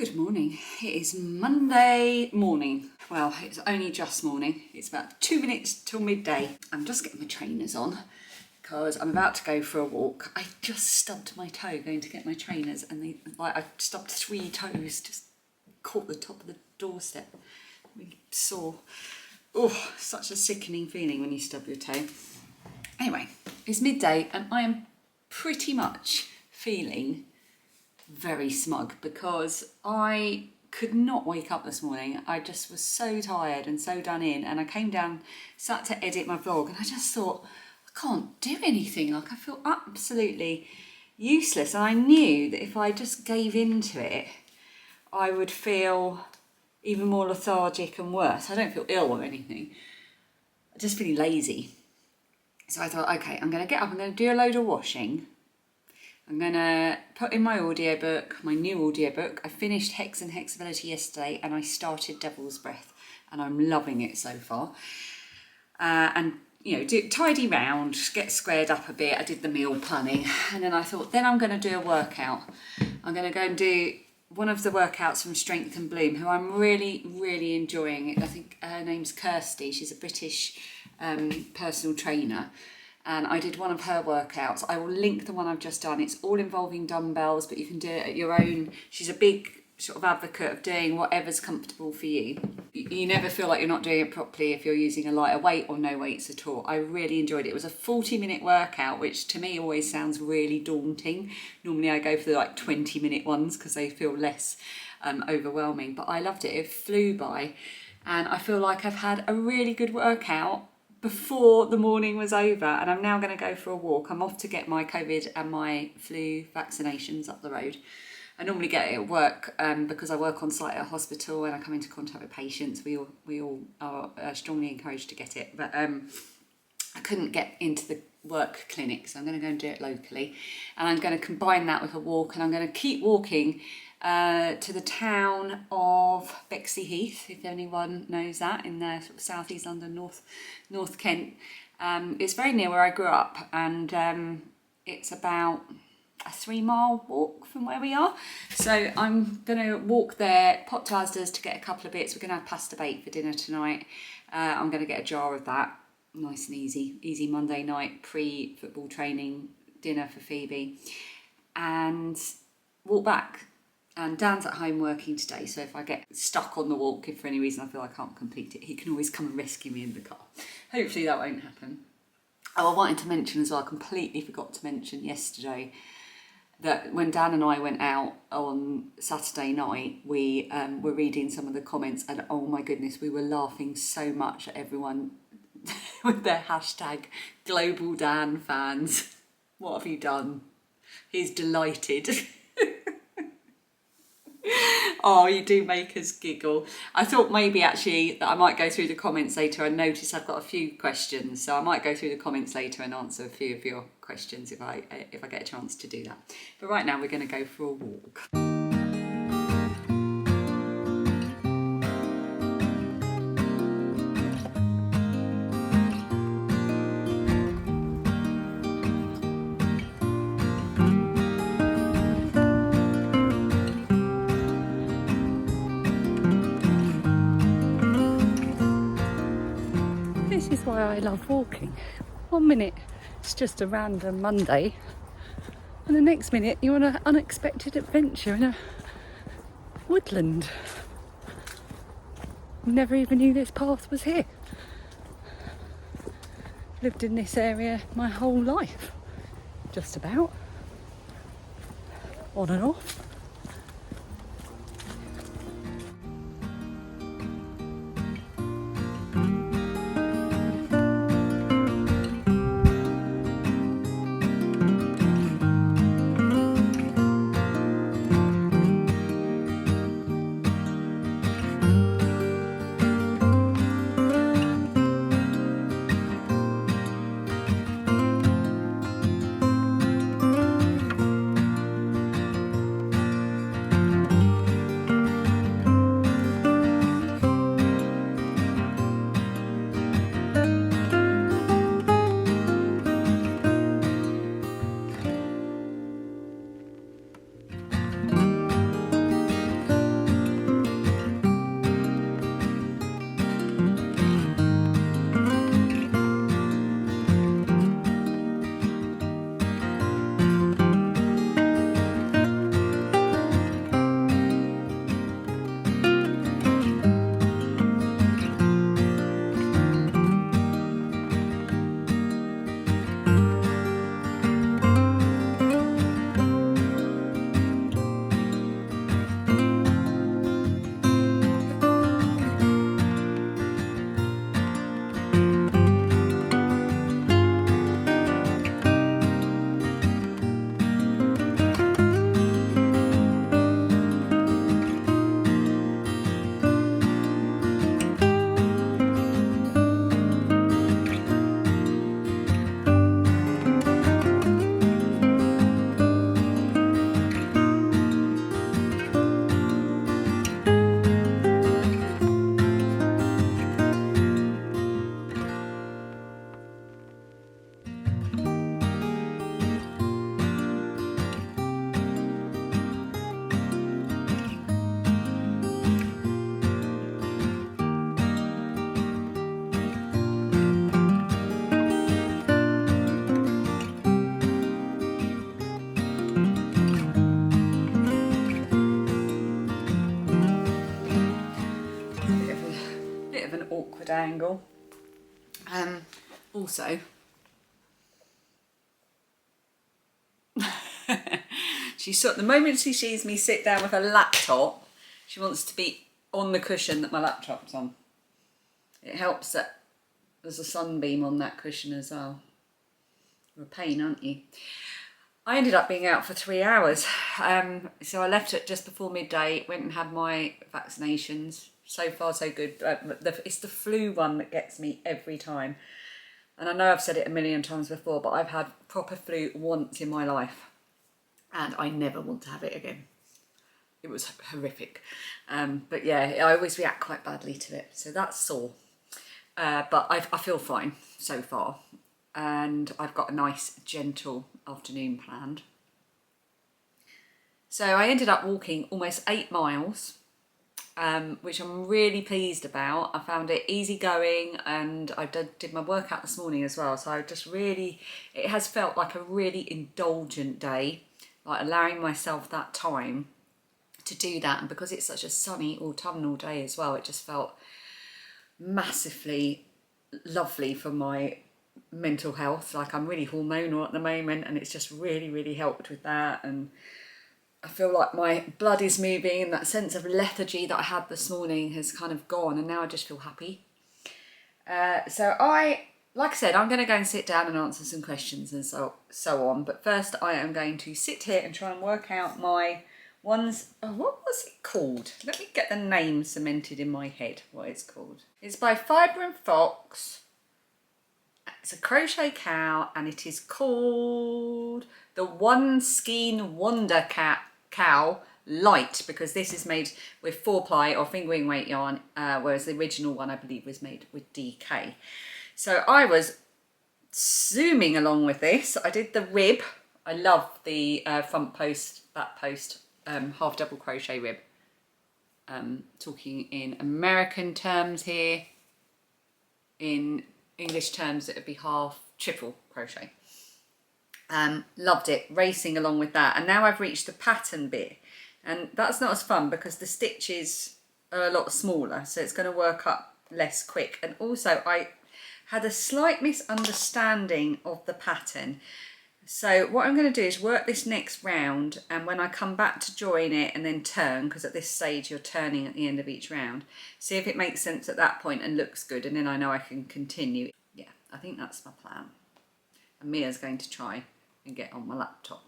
Good morning. It is Monday morning. Well, it's only just morning. It's about 2 minutes till midday. I'm just getting my trainers on because I'm about to go for a walk. I just stubbed my toe going to get my trainers, and I stubbed 3 toes, just caught the top of the doorstep. Really sore. Oh, such a sickening feeling when you stub your toe. Anyway, it's midday and I am pretty much feeling very smug because I could not wake up this morning. I just was so tired and so done in, and I came down, sat to edit my vlog, and I just thought, I can't do anything. Like, I feel absolutely useless, and I knew that if I just gave into it, I would feel even more lethargic and worse. I don't feel ill or anything. I'm just feeling lazy. So I thought, okay, I'm going to get up, I'm going to do a load of washing. I'm going to put in my audiobook, my new audiobook. I finished Hex and Hexability yesterday and I started Devil's Breath and I'm loving it so far. And, you know, tidy round, get squared up a bit. I did the meal planning, and then I thought, then I'm going to do a workout. I'm going to go and do one of the workouts from Strength and Bloom, who I'm really, really enjoying. I think her name's Kirsty. She's a British personal trainer. And I did one of her workouts. I will link the one I've just done. It's all involving dumbbells, but you can do it at your own. She's a big sort of advocate of doing whatever's comfortable for you. You never feel like you're not doing it properly if you're using a lighter weight or no weights at all. I really enjoyed it. It was a 40-minute workout, which to me always sounds really daunting. Normally I go for the 20-minute ones because they feel less overwhelming. But I loved it. It flew by. And I feel like I've had a really good workout before the morning was over, and I'm now going to go for a walk. I'm off to get my COVID and my flu vaccinations up the road. I normally get it at work because I work on site at a hospital and I come into contact with patients. We all are strongly encouraged to get it, but I couldn't get into the work clinic, so I'm going to go and do it locally. And I'm going to combine that with a walk, and I'm going to keep walking to the town of Bexley Heath, if anyone knows that, in the sort of southeast London, North Kent. It's very near where I grew up, and it's about a 3-mile walk from where we are. So I'm going to walk there, pop to Asda's to get a couple of bits. We're going to have pasta bake for dinner tonight. I'm going to get a jar of that, nice and easy Monday night pre-football training dinner for Phoebe, and walk back. And Dan's at home working today, so if I get stuck on the walk, if for any reason I feel I can't complete it, he can always come and rescue me in the car. Hopefully that won't happen. Oh, I wanted to mention as well, I completely forgot to mention yesterday, that when Dan and I went out on Saturday night, we were reading some of the comments, and oh my goodness, we were laughing so much at everyone with their hashtag Global Dan fans. What have you done? He's delighted. Oh, you do make us giggle. I thought maybe actually that I might go through the comments later. I noticed I've got a few questions, so I might go through the comments later and answer a few of your questions if I get a chance to do that. But right now we're going to go for a walk. This is why I love walking. 1 minute it's just a random Monday, and the next minute you're on an unexpected adventure in a woodland. Never even knew this path was here. Lived in this area my whole life, just about, on and off. awkward angle. Also, the moment she sees me sit down with a laptop, she wants to be on the cushion that my laptop's on. It helps that there's a sunbeam on that cushion as well. You're a pain, aren't you? I ended up being out for 3 hours. So I left at just before midday, went and had my vaccinations. So far, so good. It's the flu one that gets me every time. And I know I've said it a million times before, but I've had proper flu once in my life. And I never want to have it again. It was horrific. But yeah, I always react quite badly to it. So that's sore. But I feel fine so far. And I've got a nice, gentle afternoon planned. So I ended up walking almost 8 miles, which I'm really pleased about. I found it easy going, and I did my workout this morning as well. So I just really, it has felt like a really indulgent day, like allowing myself that time to do that. And because it's such a sunny autumnal day as well, it just felt massively lovely for my mental health. Like, I'm really hormonal at the moment, and it's just really helped with that. And I feel like my blood is moving, and that sense of lethargy that I had this morning has kind of gone, and now I just feel happy. So like I said, I'm going to go and sit down and answer some questions and so on. But first I am going to sit here and try and work out my ones. Oh, what was it called? Let me get the name cemented in my head, what it's called. It's by Fibre and Fox. It's a crochet cowl, and it is called the One Skein Wonder Cowl Light, because this is made with 4-ply or fingering weight yarn, whereas the original one I believe was made with DK. So I was zooming along with this. I did the rib. I love the front post, back post, half double crochet rib. Talking in American terms here. In English terms, it would be half triple crochet. Loved it, racing along with that. And now I've reached the pattern bit, and that's not as fun because the stitches are a lot smaller, so it's going to work up less quick. And also I had a slight misunderstanding of the pattern. So what I'm going to do is work this next round, and when I come back to join it and then turn, because at this stage you're turning at the end of each round, see if it makes sense at that point and looks good, and then I know I can continue. Yeah, I think that's my plan. And Mia's going to try and get on my laptop.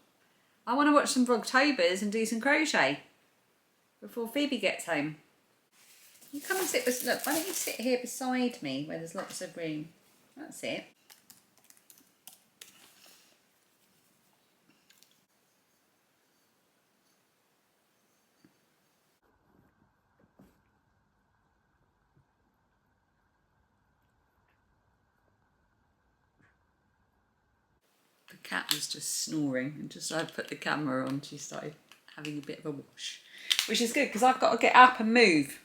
I want to watch some Vlogtobers and do some crochet before Phoebe gets home. You come and sit, look, why don't you sit here beside me where there's lots of room? That's it. The cat was just snoring, and just as I put the camera on, she started having a bit of a wash, which is good because I've got to get up and move.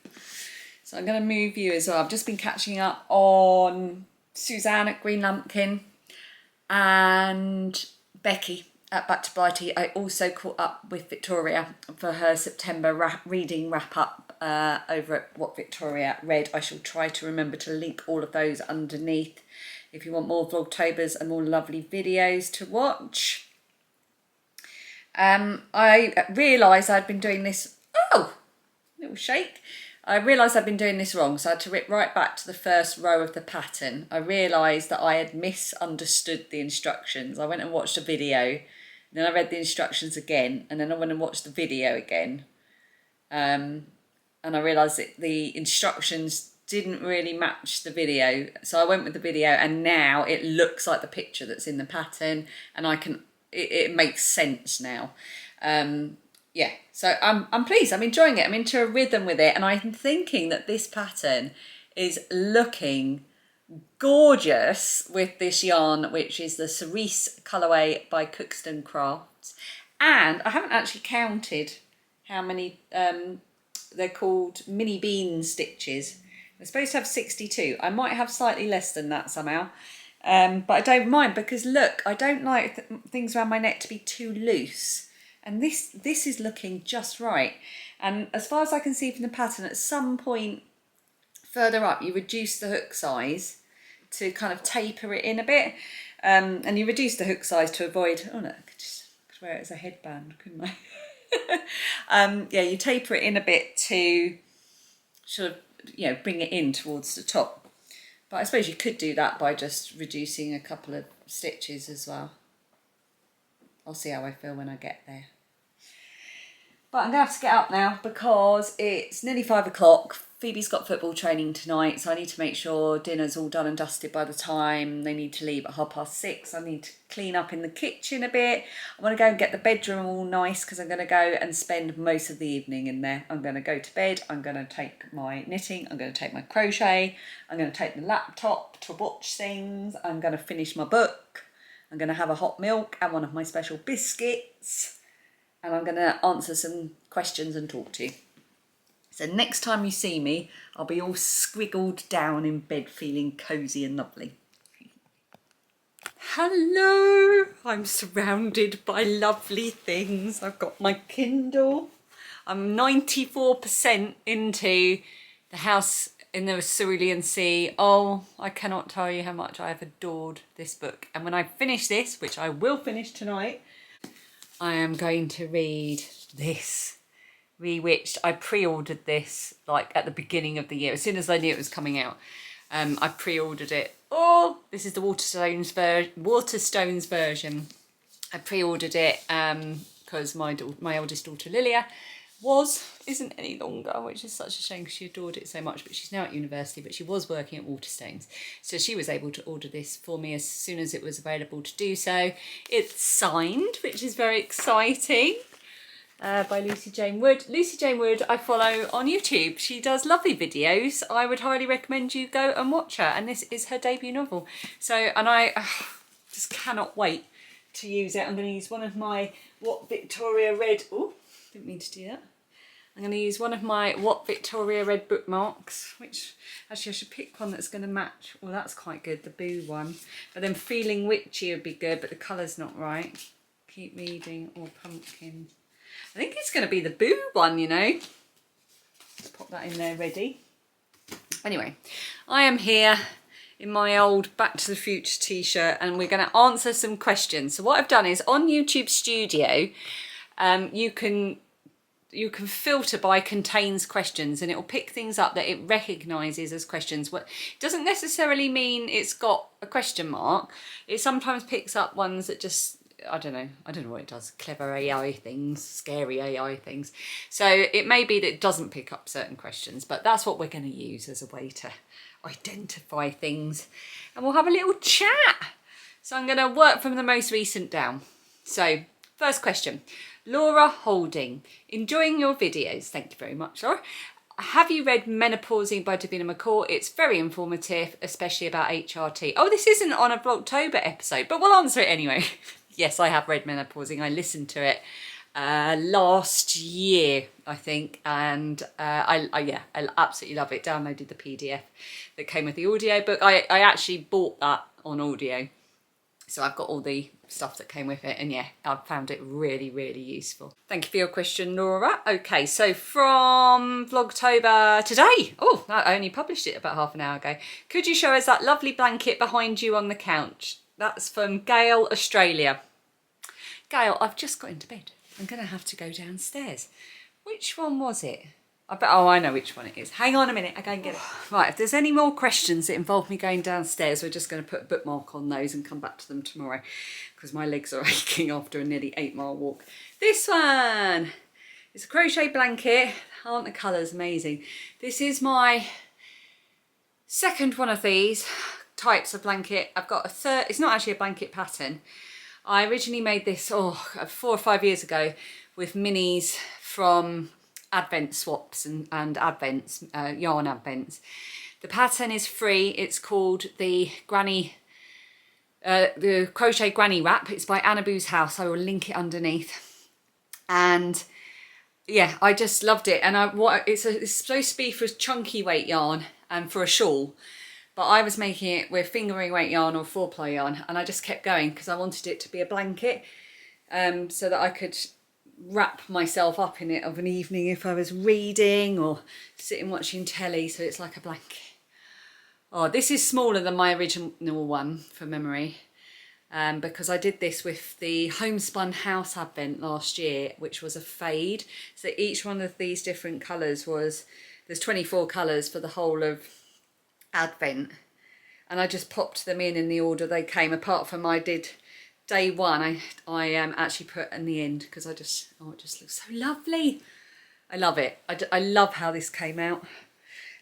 So I'm going to move you as well. I've just been catching up on Suzanne at Green Lumpkin and Becky at Back to Blighty. I also caught up with Victoria for her September reading wrap up over at What Victoria Read. I shall try to remember to link all of those underneath if you want more Vlogtobers and more lovely videos to watch. I realised I'd been doing this, little shake. I realised I'd been doing this wrong, so I had to rip right back to the first row of the pattern. I realised that I had misunderstood the instructions. I went and watched a video, then I read the instructions again, and then I went and watched the video again. And I realised that the instructions didn't really match the video. So I went with the video, and now it looks like the picture that's in the pattern, and it makes sense now. Yeah, so I'm pleased. I'm enjoying it. I'm into a rhythm with it, and I'm thinking that this pattern is looking gorgeous with this yarn, which is the Cerise colourway by Cookston Crafts. And I haven't actually counted how many, they're called mini bean stitches. We're supposed to have 62. I might have slightly less than that somehow. But I don't mind, because look, I don't like things around my neck to be too loose. And this is looking just right. And as far as I can see from the pattern, at some point further up you reduce the hook size to kind of taper it in a bit, and you reduce the hook size to avoid, oh no, I could just wear it as a headband, couldn't I? Yeah, you taper it in a bit to sort of, you know, bring it in towards the top. But I suppose you could do that by just reducing a couple of stitches as well. I'll see how I feel when I get there. But I'm going to have to get up now because it's nearly 5 o'clock. Phoebe's got football training tonight, so I need to make sure dinner's all done and dusted by the time they need to leave at 6:30. I need to clean up in the kitchen a bit. I want to go and get the bedroom all nice because I'm going to go and spend most of the evening in there. I'm going to go to bed, I'm going to take my knitting, I'm going to take my crochet, I'm going to take the laptop to watch things, I'm going to finish my book, I'm going to have a hot milk and one of my special biscuits, and I'm going to answer some questions and talk to you. So next time you see me, I'll be all squiggled down in bed feeling cosy and lovely. Hello, I'm surrounded by lovely things. I've got my Kindle. I'm 94% into The House in the Cerulean Sea. Oh, I cannot tell you how much I have adored this book. And when I finish this, which I will finish tonight, I am going to read this. Rewitched. I pre-ordered this like at the beginning of the year. As soon as I knew it was coming out, I pre-ordered it. Oh, this is the Waterstones version. I pre-ordered it because my eldest daughter Lilia isn't any longer, which is such a shame because she adored it so much. But she's now at university, but she was working at Waterstones, so she was able to order this for me as soon as it was available to do so. It's signed, which is very exciting. By Lucy Jane Wood. Lucy Jane Wood I follow on YouTube. She does lovely videos. I would highly recommend you go and watch her, and this is her debut novel. So, and I just cannot wait to use it. I'm going to use one of my What Victoria Read, oh, didn't mean to do that. I'm going to use one of my What Victoria Read bookmarks, which actually I should pick one that's going to match. Well, that's quite good, the Boo one. But then Feeling Witchy would be good, but the colour's not right. Keep Reading or Pumpkin. I think it's going to be the Boo one, you know. Let's pop that in there ready. Anyway, I am here in my old Back to the Future t-shirt, and we're going to answer some questions. So what I've done is on YouTube Studio, you can filter by contains questions, and it will pick things up that it recognises as questions. What doesn't necessarily mean it's got a question mark. It sometimes picks up ones that just, I don't know what it does. Clever AI things, scary AI things. So it may be that it doesn't pick up certain questions, but that's what we're going to use as a way to identify things. And we'll have a little chat. So I'm going to work from the most recent down. So first question, Laura Holding. Enjoying your videos. Thank you very much, Laura. Have you read Menopausing by Davina McCall? It's very informative, especially about HRT. Oh, this isn't on a Vlogtober episode, but we'll answer it anyway. Yes, I have read Menopausing. I listened to it last year, I think, and I absolutely love it. Downloaded the PDF that came with the audio book. I actually bought that on audio, so I've got all the stuff that came with it, and yeah, I've found it really, really useful. Thank you for your question, Laura. Okay, so from Vlogtober today, oh, I only published it about half an hour ago. Could you show us that lovely blanket behind you on the couch? That's from Gail, Australia. Gail, I've just got into bed. I'm going to have to go downstairs. Which one was it? Oh, I know which one it is. Hang on a minute, I'll go and get it. Right, if there's any more questions that involve me going downstairs, we're just going to put a bookmark on those and come back to them tomorrow because my legs are aching after a nearly 8-mile walk. This one! It's a crochet blanket. Aren't the colours amazing? This is my second one of these types of blanket. I've got a third. It's not actually a blanket pattern. I originally made this 4 or 5 years ago with minis from Advent Swaps and Advents, yarn Advents. The pattern is free. It's called the Crochet Granny Wrap. It's by Anna Boo's House. I will link it underneath. And yeah, I just loved it. And it's supposed to be for chunky weight yarn and for a shawl. But I was making it with fingering weight yarn or 4-ply yarn, and I just kept going because I wanted it to be a blanket so that I could wrap myself up in it of an evening if I was reading or sitting watching telly, so it's like a blanket. Oh, this is smaller than my original one for memory, because I did this with the Homespun House Advent last year, which was a fade. So each one of these different colours there's 24 colours for the whole of Advent. And I just popped them in the order they came, apart from I did day one. I actually put in the end because it just looks so lovely. I love it. I love how this came out.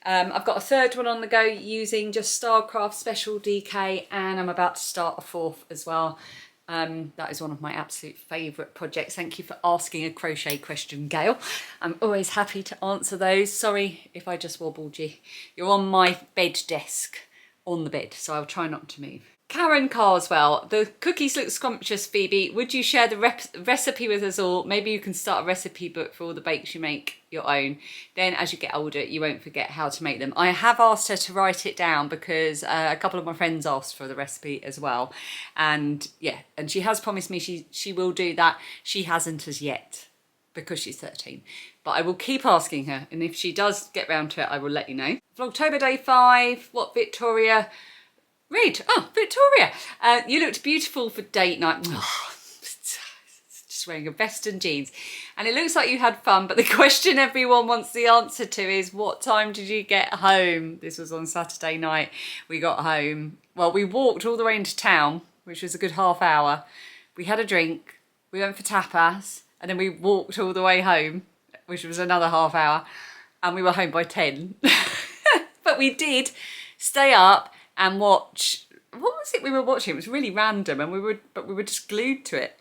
I've got a third one on the go using just Starcraft Special DK, and I'm about to start a fourth as well. That is one of my absolute favourite projects. Thank you for asking a crochet question, Gail. I'm always happy to answer those. Sorry if I just wobbled you. You're on my bed desk, on the bed, so I'll try not to move. Karen Carswell, the cookies look scrumptious, Phoebe. Would you share the recipe with us all? Maybe you can start a recipe book for all the bakes you make your own. Then as you get older, you won't forget how to make them. I have asked her to write it down because a couple of my friends asked for the recipe as well. And yeah, and she has promised me she will do that. She hasn't as yet because she's 13. But I will keep asking her. And if she does get round to it, I will let you know. Vlogtober day 5, what Victoria... Read. Oh, Victoria, you looked beautiful for date night. Oh, just wearing a vest and jeans. And it looks like you had fun, but the question everyone wants the answer to is, what time did you get home? This was on Saturday night. We got home. Well, we walked all the way into town, which was a good half hour. We had a drink. We went for tapas. And then we walked all the way home, which was another half hour. And we were home by 10. But we did stay up and watch, what was it we were watching? It was really random, and we were just glued to it.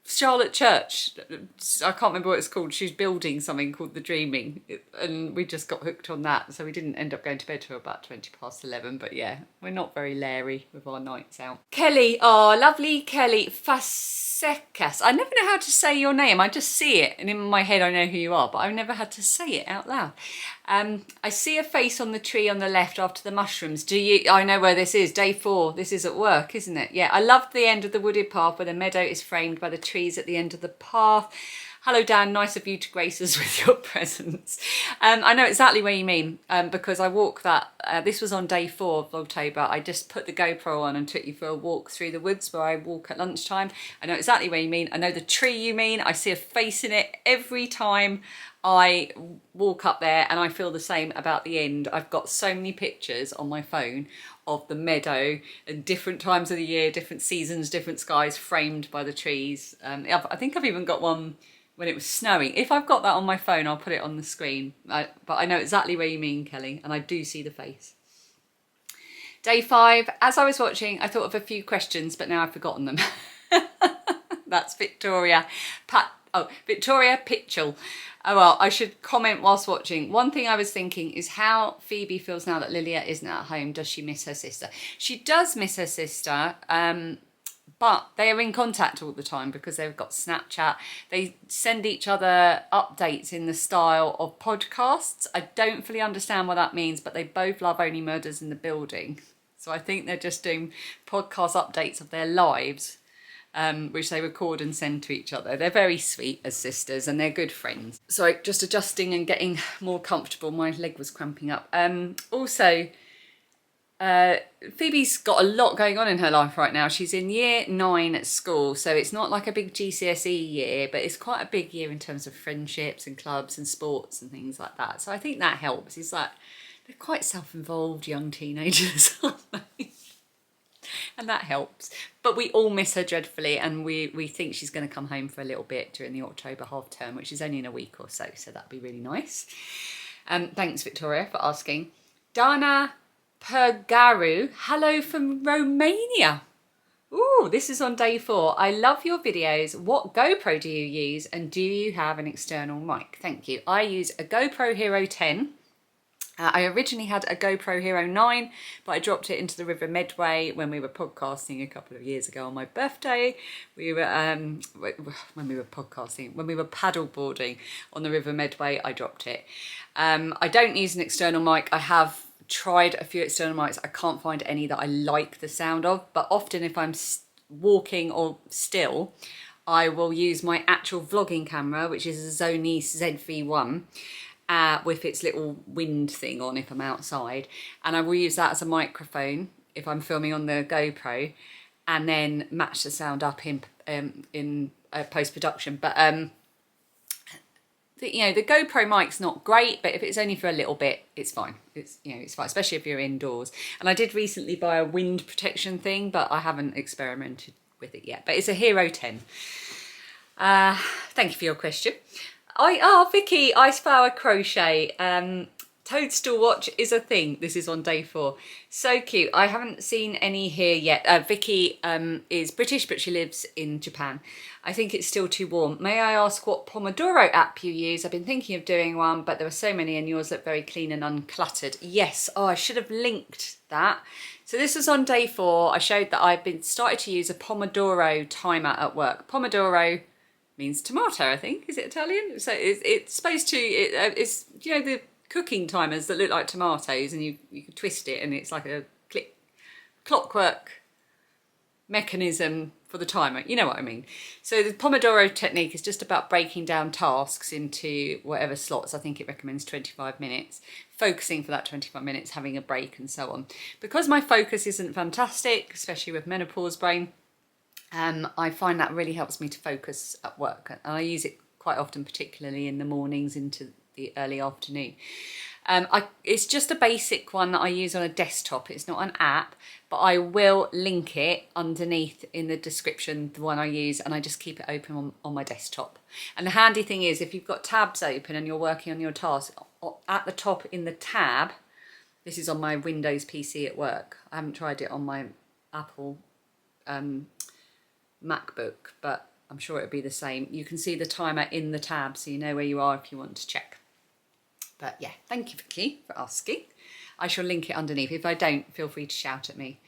Charlotte Church, I can't remember what it's called. She's building something called The Dreaming, and we just got hooked on that. So we didn't end up going to bed till about 11:20. But yeah, we're not very Larry with our nights out. Kelly, oh, lovely Kelly Fasekas. I never know how to say your name. I just see it, and in my head I know who you are, but I've never had to say it out loud. I see a face on the tree on the left after the mushrooms. Do you? I know where this is. Day 4. This is at work, isn't it? Yeah, I loved the end of the wooded path where the meadow is framed by the trees at the end of the path. Hello, Dan. Nice of you to grace us with your presence. I know exactly where you mean, because I walk that. This was on day 4 of Vlogtober. I just put the GoPro on and took you for a walk through the woods where I walk at lunchtime. I know exactly where you mean. I know the tree you mean. I see a face in it every time I walk up there, and I feel the same about the end. I've got so many pictures on my phone of the meadow and different times of the year, different seasons, different skies framed by the trees. I think I've even got one when it was snowing. If I've got that on my phone, I'll put it on the screen. But I know exactly where you mean, Kelly, and I do see the face. Day 5, as I was watching, I thought of a few questions, but now I've forgotten them. That's Victoria. Victoria Pitchell. Oh well, I should comment whilst watching. One thing I was thinking is how Phoebe feels now that Lilia isn't at home. Does she miss her sister? She does miss her sister, but they are in contact all the time because they've got Snapchat. They send each other updates in the style of podcasts. I don't fully understand what that means, but they both love Only Murders in the Building. So I think they're just doing podcast updates of their lives, which they record and send to each other. They're very sweet as sisters, and they're good friends. Sorry, just adjusting and getting more comfortable. My leg was cramping up. Also, Phoebe's got a lot going on in her life right now. She's in year 9 at school, so it's not like a big GCSE year, but it's quite a big year in terms of friendships and clubs and sports and things like that. So I think that helps. It's like, they're quite self-involved young teenagers, aren't they? And that helps. But we all miss her dreadfully, and we think she's going to come home for a little bit during the October half term, which is only in a week or so that'd be really nice. Thanks, Victoria, for asking. Dana Pergaru, hello from Romania. Ooh, this is on day 4. I love your videos. What GoPro do you use, and do you have an external mic? Thank you. I use a GoPro Hero 10. I originally had a GoPro Hero 9, but I dropped it into the River Medway when we were podcasting a couple of years ago on my birthday. We were, when we were paddleboarding on the River Medway, I dropped it. I don't use an external mic. I have tried a few external mics. I can't find any that I like the sound of, but often if I'm walking or still, I will use my actual vlogging camera, which is a Sony ZV-1, with its little wind thing on if I'm outside. And I will use that as a microphone if I'm filming on the GoPro, and then match the sound up in post-production. But you know, the GoPro mic's not great, but if it's only for a little bit, it's fine. It's, you know, it's fine, especially if you're indoors. And I did recently buy a wind protection thing, but I haven't experimented with it yet. But it's a Hero 10. Thank you for your question. Vicky, Iceflower Crochet. Toadstool watch is a thing. This is on day 4. So cute. I haven't seen any here yet. Vicky is British, but she lives in Japan. I think it's still too warm. May I ask what Pomodoro app you use? I've been thinking of doing one, but there are so many and yours look very clean and uncluttered. Yes. Oh, I should have linked that. So this was on day 4. I showed that I've been started to use a Pomodoro timer at work. Pomodoro means tomato, I think. Is it Italian? So it's supposed to, it's, you know, the cooking timers that look like tomatoes, and you can twist it and it's like a clockwork mechanism for the timer. You know what I mean. So the Pomodoro technique is just about breaking down tasks into whatever slots. I think it recommends 25 minutes, focusing for that 25 minutes, having a break and so on. Because my focus isn't fantastic, especially with menopause brain, I find that really helps me to focus at work, and I use it quite often, particularly in the mornings into the early afternoon. It's just a basic one that I use on a desktop. It's not an app, but I will link it underneath in the description, the one I use, and I just keep it open on my desktop. And the handy thing is, if you've got tabs open and you're working on your task, at the top in the tab, this is on my Windows PC at work. I haven't tried it on my Apple MacBook, but I'm sure it'll be the same. You can see the timer in the tab, so you know where you are if you want to check. But yeah, thank you, Vicky, for asking. I shall link it underneath. If I don't, feel free to shout at me.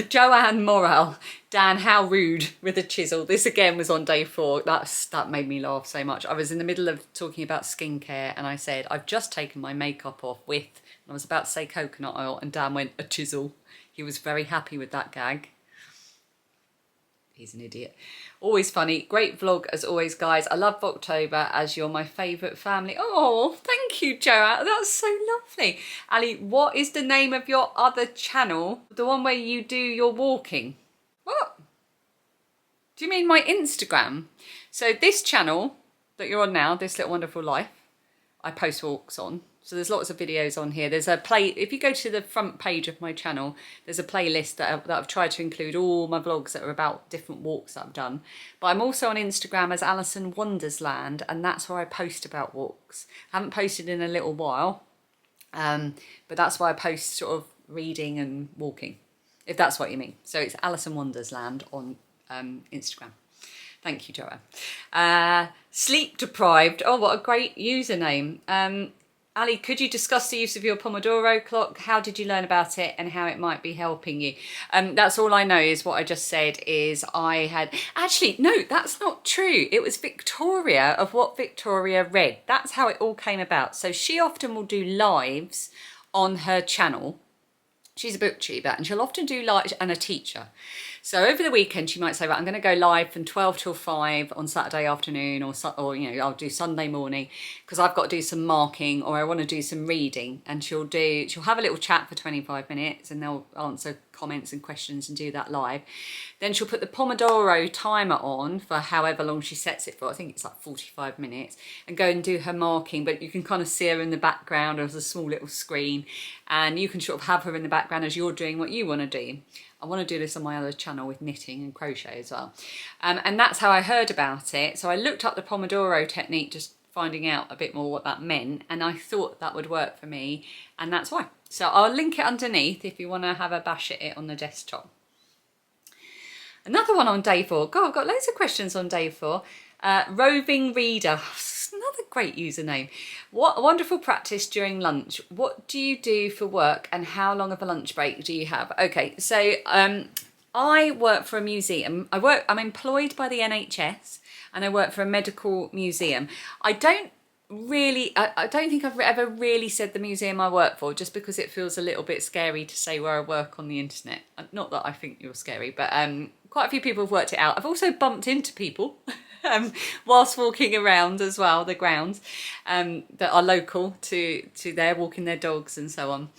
Joanne Morrell, Dan, how rude with a chisel. This again was on day 4. That made me laugh so much. I was in the middle of talking about skincare and I said, I've just taken my makeup off with, and I was about to say coconut oil, and Dan went, a chisel. He was very happy with that gag. He's an idiot. Always funny. Great vlog as always, guys. I love Vlogtober as you're my favourite family. Oh, thank you, Joanne. That's so lovely. Ali, what is the name of your other channel? The one where you do your walking? What? Do you mean my Instagram? So this channel that you're on now, This Little Wonderful Life, I post walks on. So there's lots of videos on here. There's a if you go to the front page of my channel, there's a playlist that I've tried to include all my vlogs that are about different walks that I've done. But I'm also on Instagram as Alison Wondersland, and that's where I post about walks. I haven't posted in a little while, but that's why I post sort of reading and walking, if that's what you mean. So it's Alison Wondersland on Instagram. Thank you, Joanne. Sleep deprived. Oh, what a great username. Ali, could you discuss the use of your Pomodoro clock? How did you learn about it and how it might be helping you? That's all I know is what I just said is I had... Actually, no, that's not true. It was Victoria of What Victoria Read. That's how it all came about. So she often will do lives on her channel. She's a booktuber and she'll often do live, and a teacher. So over the weekend, she might say, right, I'm going to go live from 12 till 5 on Saturday afternoon, or you know, I'll do Sunday morning because I've got to do some marking or I want to do some reading. And she'll have a little chat for 25 minutes and they'll answer comments and questions and do that live. Then she'll put the Pomodoro timer on for however long she sets it for. I think it's like 45 minutes, and go and do her marking. But you can kind of see her in the background as a small little screen, and you can sort of have her in the background as you're doing what you want to do. I want to do this on my other channel with knitting and crochet as well. And that's how I heard about it. So I looked up the Pomodoro technique, just finding out a bit more what that meant, and I thought that would work for me, and that's why. So I'll link it underneath if you want to have a bash at it on the desktop. Another one on day 4. God, I've got loads of questions on day 4. Roving Reader. Another great username. What a wonderful practice during lunch. What do you do for work and how long of a lunch break do you have? Okay, so I work for a museum. I'm employed by the NHS and I work for a medical museum. I don't think I've ever really said the museum I work for, just because it feels a little bit scary to say where I work on the internet. Not that I think you're scary, but quite a few people have worked it out. I've also bumped into people whilst walking around as well, the grounds, that are local to there, walking their dogs and so on.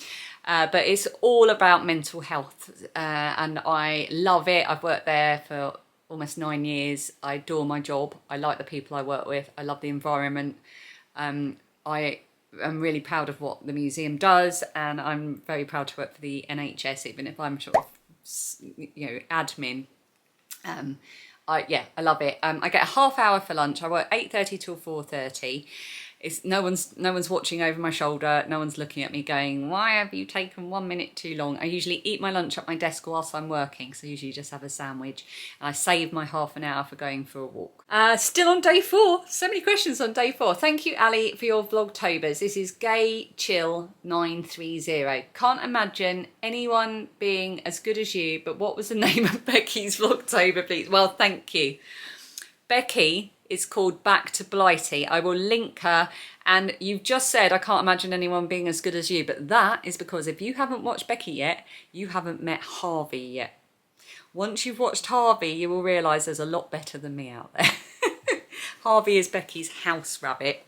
But it's all about mental health, and I love it. I've worked there for almost 9 years. I adore my job. I like the people I work with. I love the environment. I am really proud of what the museum does, and I'm very proud to work for the NHS, even if I'm sort of, you know, admin. I love it. I get a half hour for lunch. I work 8:30 till 4:30. It's no one's watching over my shoulder. No one's looking at me going, why have you taken 1 minute too long? I usually eat my lunch at my desk whilst I'm working. So I usually just have a sandwich, and I save my half an hour for going for a walk. Still on day 4. So many questions on day 4. Thank you, Ali, for your Vlogtobers. This is Gay Chill 930. Can't imagine anyone being as good as you, but what was the name of Becky's Vlogtober, please? Well, thank you. Becky is called Back to Blighty. I will link her. And you've just said, I can't imagine anyone being as good as you, but that is because if you haven't watched Becky yet, you haven't met Harvey yet. Once you've watched Harvey, you will realise there's a lot better than me out there. Harvey is Becky's house rabbit.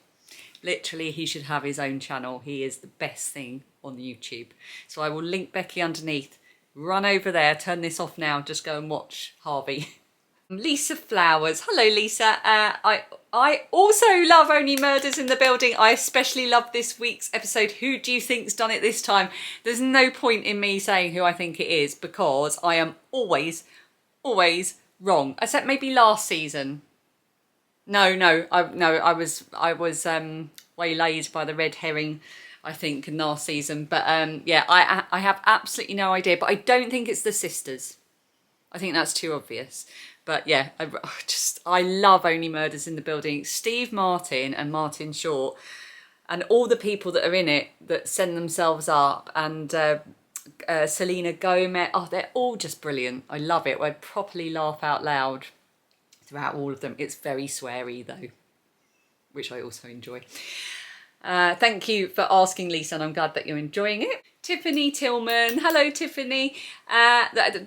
Literally, he should have his own channel. He is the best thing on YouTube. So I will link Becky underneath. Run over there, turn this off now, just go and watch Harvey. Lisa Flowers. Hello, Lisa. I also love Only Murders in the Building. I especially love this week's episode. Who do you think's done it this time? There's no point in me saying who I think it is, because I am always wrong. Except maybe last season. I was waylaid by the red herring, I think, in last season. But yeah, I have absolutely no idea. But I don't think it's the sisters. I think that's too obvious. But yeah, I love Only Murders in the Building. Steve Martin and Martin Short and all the people that are in it that send themselves up, and Selena Gomez. Oh, they're all just brilliant. I love it. I properly laugh out loud throughout all of them. It's very sweary though, which I also enjoy. Thank you for asking, Lisa, and I'm glad that you're enjoying it. Tiffany Tillman. Hello, Tiffany.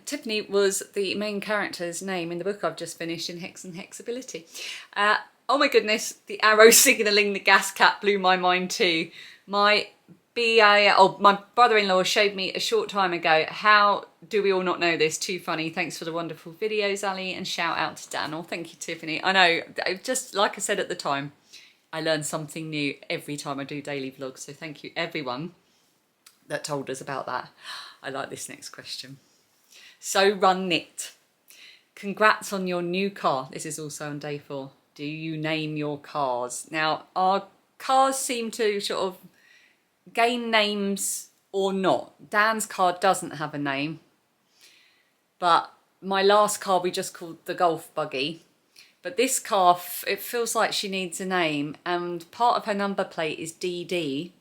Tiffany was the main character's name in the book I've just finished in Hex and Hexability. Oh my goodness, the arrow signalling the gas cap blew my mind too. My brother-in-law showed me a short time ago. How do we all not know this? Too funny. Thanks for the wonderful videos, Ali, and shout out to Daniel. Thank you, Tiffany. I know, just like I said at the time, I learn something new every time I do daily vlogs. So thank you, everyone that told us about that. I like this next question. So Run Knit. Congrats on your new car. This is also on day 4. Do you name your cars? Now, our cars seem to sort of gain names or not. Dan's car doesn't have a name, but my last car we just called the Golf Buggy. But this car, it feels like she needs a name, and part of her number plate is DD.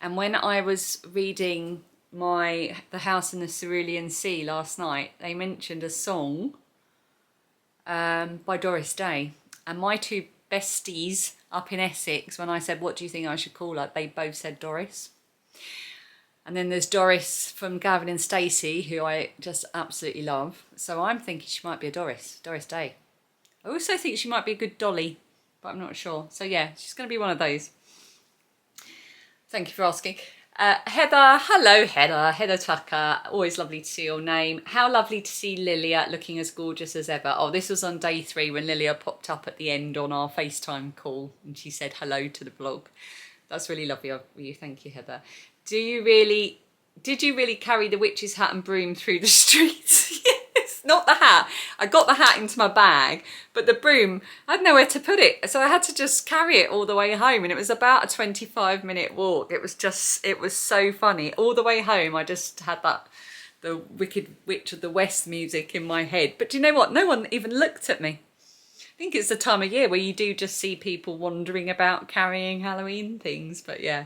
And when I was reading The House in the Cerulean Sea last night, they mentioned a song by Doris Day. And my two besties up in Essex, when I said, what do you think I should call her? They both said Doris. And then there's Doris from Gavin and Stacey, who I just absolutely love. So I'm thinking she might be a Doris Day. I also think she might be a good Dolly, but I'm not sure. So yeah, she's going to be one of those. Thank you for asking. Heather, hello Heather. Heather Tucker, always lovely to see your name. How lovely to see Lilia looking as gorgeous as ever. Oh, this was on day 3 when Lilia popped up at the end on our FaceTime call and she said hello to the vlog. That's really lovely of you. Thank you, Heather. Did you really carry the witch's hat and broom through the streets? Yes, not the hat. I got the hat into my bag, but the broom, I had nowhere to put it. So I had to just carry it all the way home. And it was about a 25-minute walk. It was so funny. All the way home, I just had the Wicked Witch of the West music in my head. But do you know what? No one even looked at me. I think it's the time of year where you do just see people wandering about carrying Halloween things. But yeah.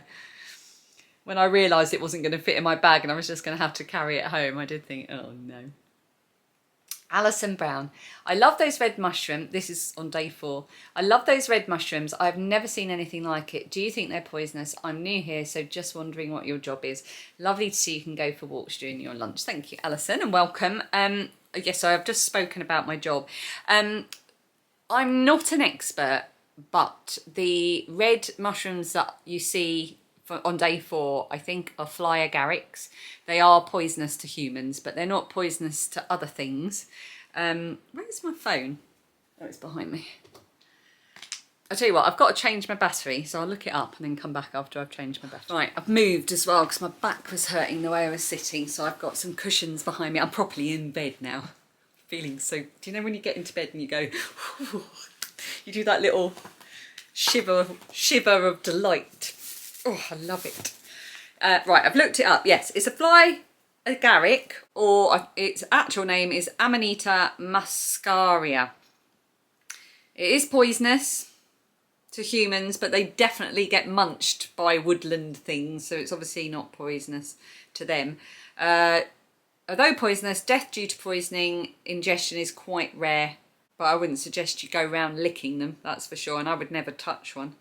When I realised it wasn't going to fit in my bag and I was just going to have to carry it home, I did think, oh no. Alison Brown. I love those red mushrooms. This is on day 4. I love those red mushrooms. I've never seen anything like it. Do you think they're poisonous? I'm new here, so just wondering what your job is. Lovely to see you can go for walks during your lunch. Thank you, Alison, and welcome. yes, so I've just spoken about my job. I'm not an expert, but the red mushrooms that you see on day 4, I think, are fly agarics. They are poisonous to humans, but they're not poisonous to other things. Where's my phone? Oh, it's behind me. I'll tell you what, I've got to change my battery, so I'll look it up and then come back after I've changed my battery. Right, I've moved as well because my back was hurting the way I was sitting, so I've got some cushions behind me. I'm properly in bed now. Feeling so... Do you know when you get into bed and you go... you do that little shiver of delight. Oh, I love it. Right, I've looked it up. Yes, it's a fly agaric, or its actual name is Amanita muscaria. It is poisonous to humans, but they definitely get munched by woodland things, so it's obviously not poisonous to them. Although poisonous, death due to poisoning ingestion is quite rare, but I wouldn't suggest you go around licking them, that's for sure, and I would never touch one.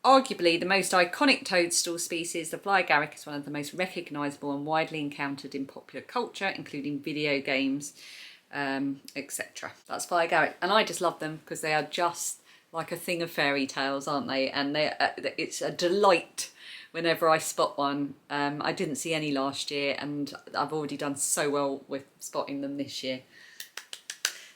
Arguably the most iconic toadstool species, the fly agaric is one of the most recognisable and widely encountered in popular culture, including video games, etc. That's fly agaric, and I just love them because they are just like a thing of fairy tales, aren't they? And it's a delight whenever I spot one. I didn't see any last year, and I've already done so well with spotting them this year.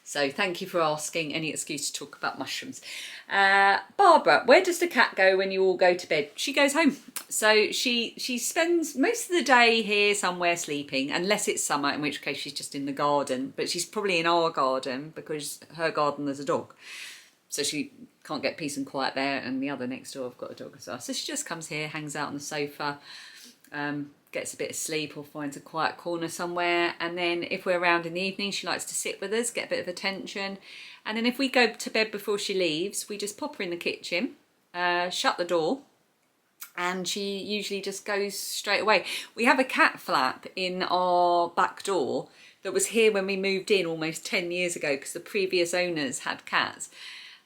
So thank you for asking. Any excuse to talk about mushrooms. Barbara, where does the cat go when you all go to bed? She goes home. So she spends most of the day here somewhere sleeping, unless it's summer, in which case she's just in the garden. But she's probably in our garden because her garden there's a dog. So she can't get peace and quiet there, and the other next door have got a dog as well. So she just comes here, hangs out on the sofa, gets a bit of sleep or finds a quiet corner somewhere. And then if we're around in the evening, she likes to sit with us, get a bit of attention. And then if we go to bed before she leaves, we just pop her in the kitchen, shut the door, and she usually just goes straight away. We have a cat flap in our back door that was here when we moved in almost 10 years ago because the previous owners had cats.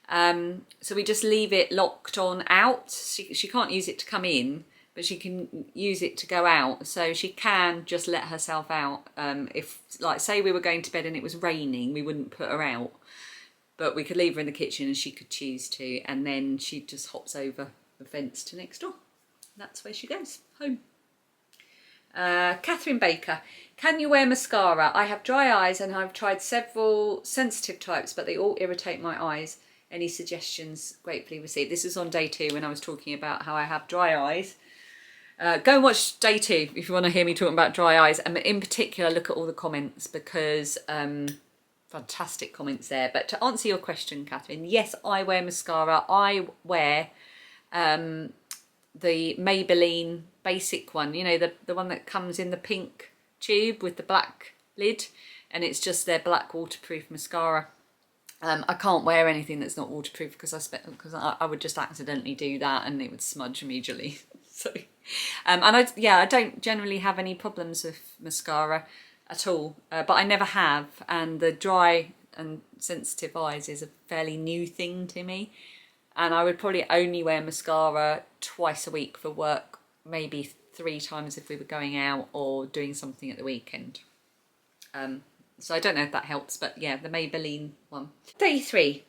So we just leave it locked on out. She can't use it to come in, but she can use it to go out. So she can just let herself out. If, like, say we were going to bed and it was raining, we wouldn't put her out. But we could leave her in the kitchen and she could choose to. And then she just hops over the fence to next door. That's where she goes, home. Catherine Baker, can you wear mascara? I have dry eyes and I've tried several sensitive types, but they all irritate my eyes. Any suggestions? Gratefully received. This is on day 2 when I was talking about how I have dry eyes. Go and watch day 2 if you want to hear me talking about dry eyes, and in particular look at all the comments because fantastic comments there. But to answer your question, Catherine, yes, I wear mascara. I wear the Maybelline basic one, you know, the one that comes in the pink tube with the black lid, and it's just their black waterproof mascara. I can't wear anything that's not waterproof because I would just accidentally do that and it would smudge immediately. So, and I don't generally have any problems with mascara at all, but I never have. And the dry and sensitive eyes is a fairly new thing to me. And I would probably only wear mascara twice a week for work, maybe 3 times if we were going out or doing something at the weekend. So I don't know if that helps, but yeah, the Maybelline one. Day 3.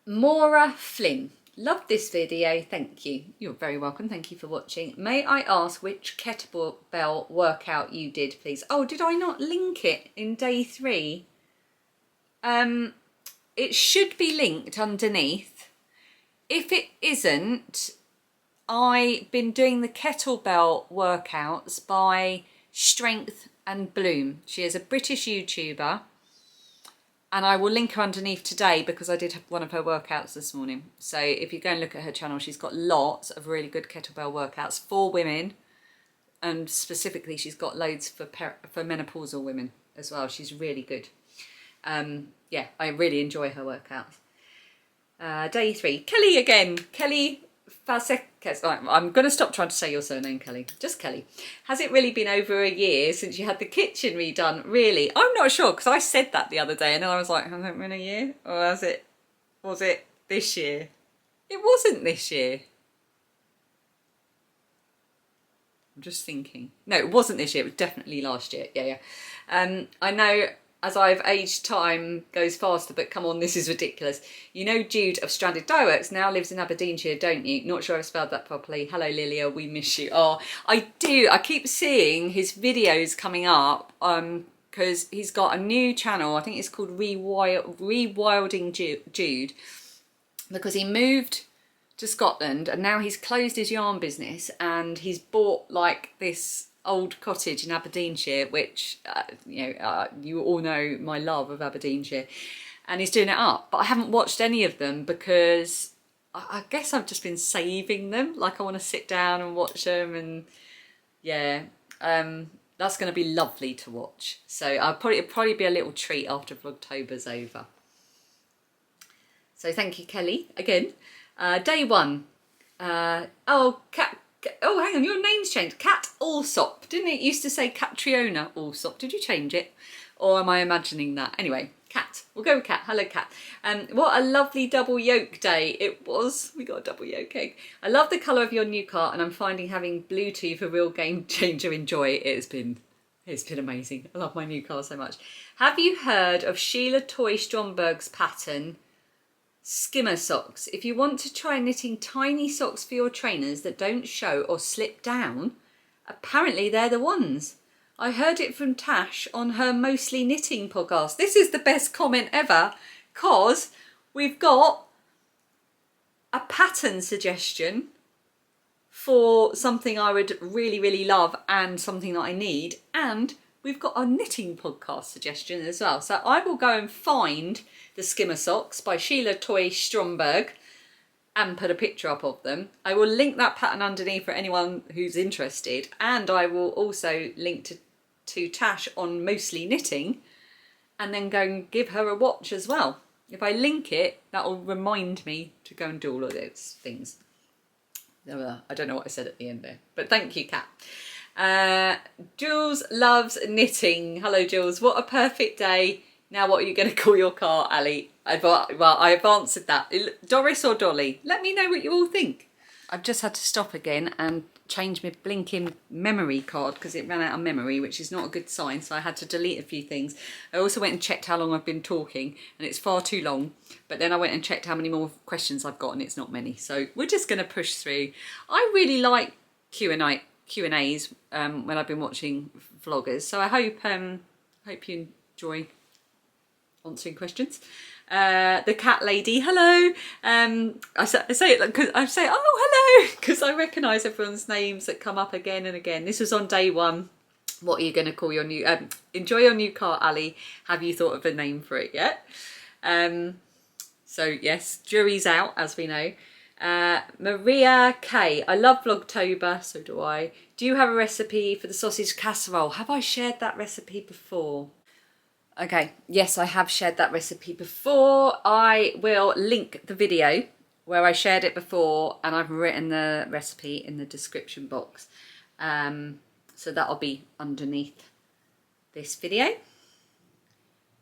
Maura Flynn. Loved this video, thank you. You're very welcome, thank you for watching. May I ask which kettlebell workout you did, please? Oh, did I not link it in day 3? It should be linked underneath. If it isn't, I've been doing the kettlebell workouts by Strength and Bloom. She is a British YouTuber, and I will link her underneath today because I did have one of her workouts this morning. So if you go and look at her channel, she's got lots of really good kettlebell workouts for women, and specifically she's got loads for menopausal women as well. She's really good. Yeah, I really enjoy her workouts. Day 3, Kelly again. Kelly Fasekes. I'm going to stop trying to say your surname, Kelly. Just Kelly. Has it really been over a year since you had the kitchen redone? Really? I'm not sure because I said that the other day and then I was like, has it been a year? Or was it this year? It wasn't this year. I'm just thinking. No, it wasn't this year. It was definitely last year. Yeah. I know as I've aged, time goes faster, but come on, this is ridiculous. You know Jude of Stranded Dieworks now lives in Aberdeenshire, don't you? Not sure I've spelled that properly. Hello, Lilia. We miss you. Oh, I do. I keep seeing his videos coming up. Because he's got a new channel, I think it's called Rewilding Jude, because he moved to Scotland and now he's closed his yarn business and he's bought like this old cottage in Aberdeenshire, which, you all know my love of Aberdeenshire, and he's doing it up. But I haven't watched any of them because I guess I've just been saving them. Like I want to sit down and watch them, and yeah. That's going to be lovely to watch. So it'll probably be a little treat after Vlogtober's over. So thank you, Kelly, again. Day one. Hang on, your name's changed. Kat Allsop. Didn't it used to say Catriona Allsop? Did you change it? Or am I imagining that? Anyway, Kat. We'll go with Kat. Hello, Kat. What a lovely double yolk day it was. We got a double yolk egg. I love the colour of your new car, and I'm finding having Bluetooth a real game changer. Enjoy. It's been amazing. I love my new car so much. Have you heard of Sheila Toy Stromberg's pattern skimmer socks? If you want to try knitting tiny socks for your trainers that don't show or slip down, apparently they're the ones. I heard it from Tash on her Mostly Knitting podcast. This is the best comment ever, because we've got a pattern suggestion for something I would really, really love and something that I need. And we've got a knitting podcast suggestion as well. So I will go and find the skimmer socks by Sheila Toy Stromberg and put a picture up of them. I will link that pattern underneath for anyone who's interested. And I will also link to Tash on Mostly Knitting, and then go and give her a watch as well. If I link it, that will remind me to go and do all of those things. I don't know what I said at the end there, but thank you, Kat. Jules loves knitting. Hello, Jules. What a perfect day. Now what are you going to call your car, Ali? I've answered that. Doris or Dolly? Let me know what you all think. I've just had to stop again and change my blinking memory card because it ran out of memory, which is not a good sign, so I had to delete a few things. I also went and checked how long I've been talking, and it's far too long, but then I went and checked how many more questions I've got, and it's not many, so we're just going to push through. I really like Q&As when I've been watching vloggers, so I hope you enjoy answering questions. The cat lady, hello. I say it because I say, oh hello, because I recognise everyone's names that come up again and again. This was on day one. What are you going to call your new? Enjoy your new car, Ali. Have you thought of a name for it yet? So yes, jury's out, as we know. Maria K. I love Vlogtober, so do I. Do you have a recipe for the sausage casserole? Have I shared that recipe before? Okay, yes, I have shared that recipe before. I will link the video where I shared it before, and I've written the recipe in the description box. So that'll be underneath this video.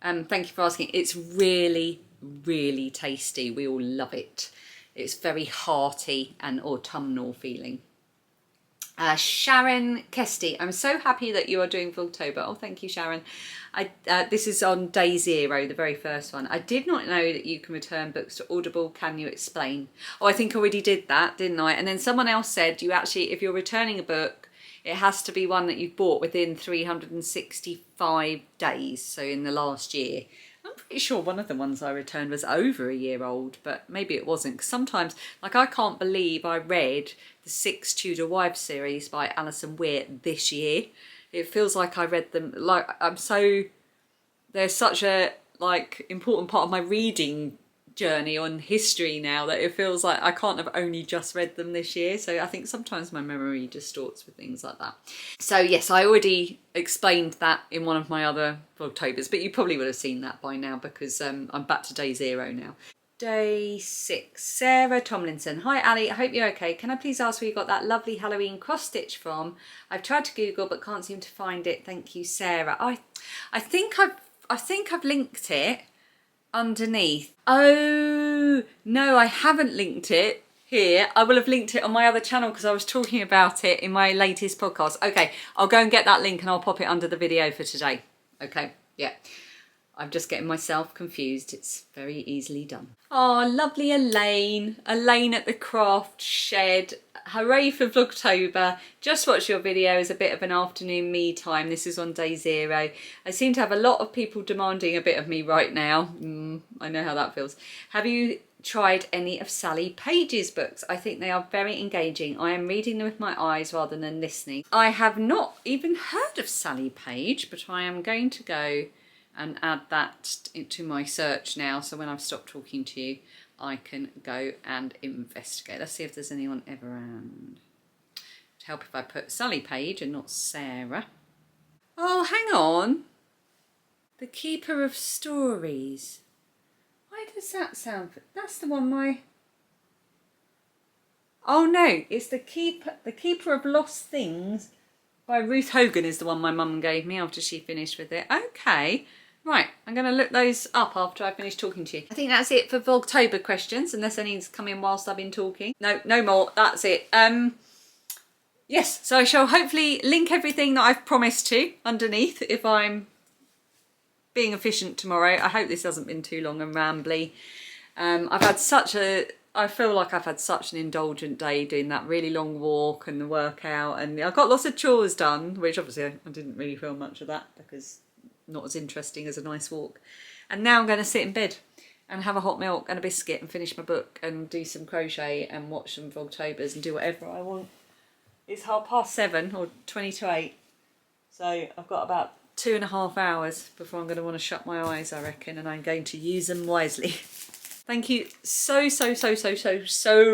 Thank you for asking. It's really, really tasty. We all love it. It's very hearty and autumnal feeling. Sharon Kesty, I'm so happy that you are doing Vlogtober. Oh, thank you, Sharon. This is on day 0, the very first one. I did not know that you can return books to Audible. Can you explain? Oh, I think I already did that, didn't I? And then someone else said you actually, if you're returning a book, it has to be one that you've bought within 365 days, so in the last year. I'm pretty sure one of the ones I returned was over a year old, but maybe it wasn't. Because sometimes, like, I can't believe I read the 6 Tudor Wives series by Alison Weir this year. It feels like I read them, like, they're such a, like, important part of my reading journey on history now that it feels like I can't have only just read them this year. So I think sometimes my memory distorts with things like that. So yes, I already explained that in one of my other Vlogtobers, but you probably would have seen that by now because I'm back to day 0 now. Day 6, Sarah Tomlinson. Hi Ali, I hope you're okay. Can I please ask where you got that lovely Halloween cross stitch from? I've tried to Google but can't seem to find it. Thank you, Sarah. I think I've linked it underneath. Oh no, I haven't linked it. here. I will have linked it on my other channel because I was talking about it in my latest podcast. Okay, I'll go and get that link and I'll pop it under the video for today. Okay, yeah. I'm just getting myself confused. It's very easily done. Oh, lovely Elaine. Elaine at the craft shed. Hooray for Vlogtober. Just watched your video as a bit of an afternoon me time. This is on day 0. I seem to have a lot of people demanding a bit of me right now. I know how that feels. Have you tried any of Sally Page's books? I think they are very engaging. I am reading them with my eyes rather than listening. I have not even heard of Sally Page, but I am going to go and add that into my search now, so when I've stopped talking to you I can go and investigate. Let's see if there's anyone ever around. It'd help if I put Sally Page and not Sarah. Oh, hang on. The Keeper of Stories. Why does that sound... That's the one my... Oh no, it's the Keeper of Lost Things by Ruth Hogan is the one my mum gave me after she finished with it. Okay. Right, I'm going to look those up after I finish talking to you. I think that's it for Vlogtober questions, unless anything's come in whilst I've been talking. No, no more. That's it. Yes, so I shall hopefully link everything that I've promised to underneath if I'm being efficient tomorrow. I hope this hasn't been too long and rambly. I feel like I've had such an indulgent day doing that really long walk and the workout, and I got lots of chores done, which obviously I didn't really feel much of that because not as interesting as a nice walk. And now I'm going to sit in bed and have a hot milk and a biscuit and finish my book and do some crochet and watch some Vlogtobers and do whatever I want. It's 7:30 or 20 to 8. So I've got about 2.5 hours before I'm going to want to shut my eyes, I reckon, and I'm going to use them wisely. Thank you so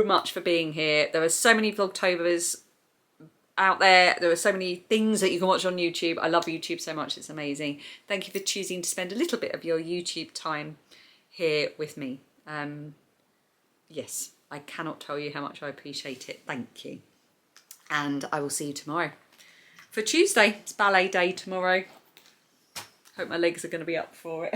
much for being here. There are so many Vlogtobers out there. There are so many things that you can watch on YouTube. I love YouTube so much. It's amazing. Thank you for choosing to spend a little bit of your YouTube time here with me. Yes, I cannot tell you how much I appreciate it. Thank you. And I will see you tomorrow. For Tuesday, it's ballet day tomorrow. Hope my legs are going to be up for it.